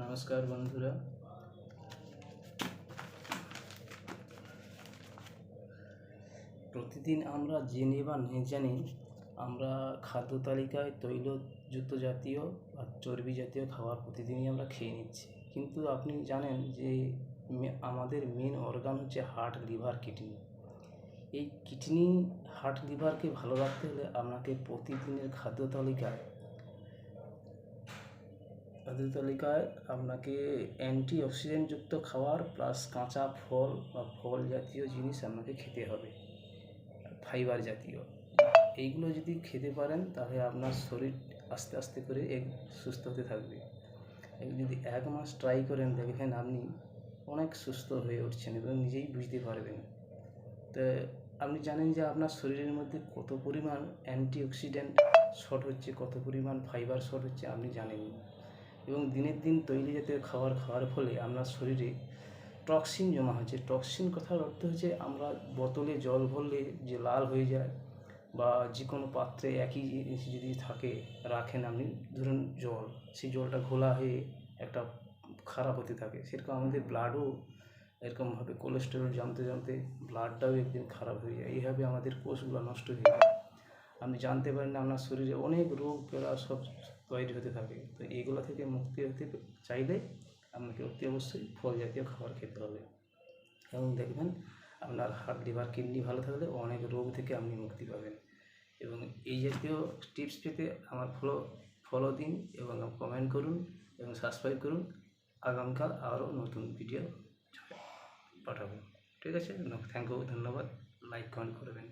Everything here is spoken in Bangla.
নমস্কার বন্ধুরা, প্রতিদিন আমরা জেনে বা না জানি আমরা খাদ্য তালিকায় তৈলযুক্ত জাতীয় আর চর্বি জাতীয় খাবার প্রতিদিনই আমরা খেয়ে নিচ্ছি। কিন্তু আপনি জানেন যে আমাদের মেন অর্গান হচ্ছে হার্ট, লিভার, কিডনি। এই কিডনি, হার্ট, লিভারকে ভালো রাখতে হলে আপনাকে প্রতিদিনের খাদ্য তালিকায় আপনাকে অ্যান্টিঅক্সিডেন্টযুক্ত খাবার প্লাস কাঁচা ফল বা ফল জাতীয় জিনিস আপনাকে খেতে হবে, ফাইবার জাতীয়। এইগুলো যদি খেতে পারেন তাহলে আপনার শরীর আস্তে আস্তে করে সুস্থ হতে থাকবে। যদি 1 মাস ট্রাই করেন, দেখবেন আপনি অনেক সুস্থ হয়ে উঠছেন এবং নিজেই বুঝতে পারবেন। তো আপনি জানেন যে আপনার শরীরের মধ্যে কত পরিমাণ অ্যান্টিঅক্সিডেন্ট শর্ট হচ্ছে, কত পরিমাণ ফাইবার শর্ট হচ্ছে আপনি জানেন। এবং দিনের দিন তৈরি জাতীয় খাবার খাওয়ার ফলে আপনার শরীরে টক্সিন জমা হচ্ছে। টক্সিন কথার অর্থ হচ্ছে আমরা বোতলে জল ভরলে যে লাল হয়ে যায়, বা যে কোনো পাত্রে একই জিনিস যদি থাকে রাখেন আপনি, ধরুন জল, সেই জলটা ঘোলা হয়ে একটা খারাপ হতে থাকে। সেরকম আমাদের ব্লাডও এরকমভাবে কোলেস্টেরল জমতে জমতে ব্লাডটাও একদিন খারাপ হয়ে যায়। এইভাবে আমাদের কোষগুলো নষ্ট হয়ে যায়। আপনি জানতে পারেন না আপনার শরীরে অনেক রোগ পেলা সব তৈরি হতে থাকে। তো এগুলো থেকে মুক্তি হতে চাইলে আপনাকে অতি অবশ্যই ফল জাতীয় খাবার খেতে হবে, এবং দেখবেন আপনার হার্ট, লিভার, কিডনি ভালো থাকলে অনেক রোগ থেকে আপনি মুক্তি পাবেন। এবং এই জাতীয় টিপস পেতে আমার ফলো দিন এবং কমেন্ট করুন এবং সাবস্ক্রাইব করুন। আগামীকাল আরও নতুন ভিডিও পাঠাবো। ঠিক আছে, থ্যাংক ইউ, ধন্যবাদ। লাইক কমেন্ট করবেন।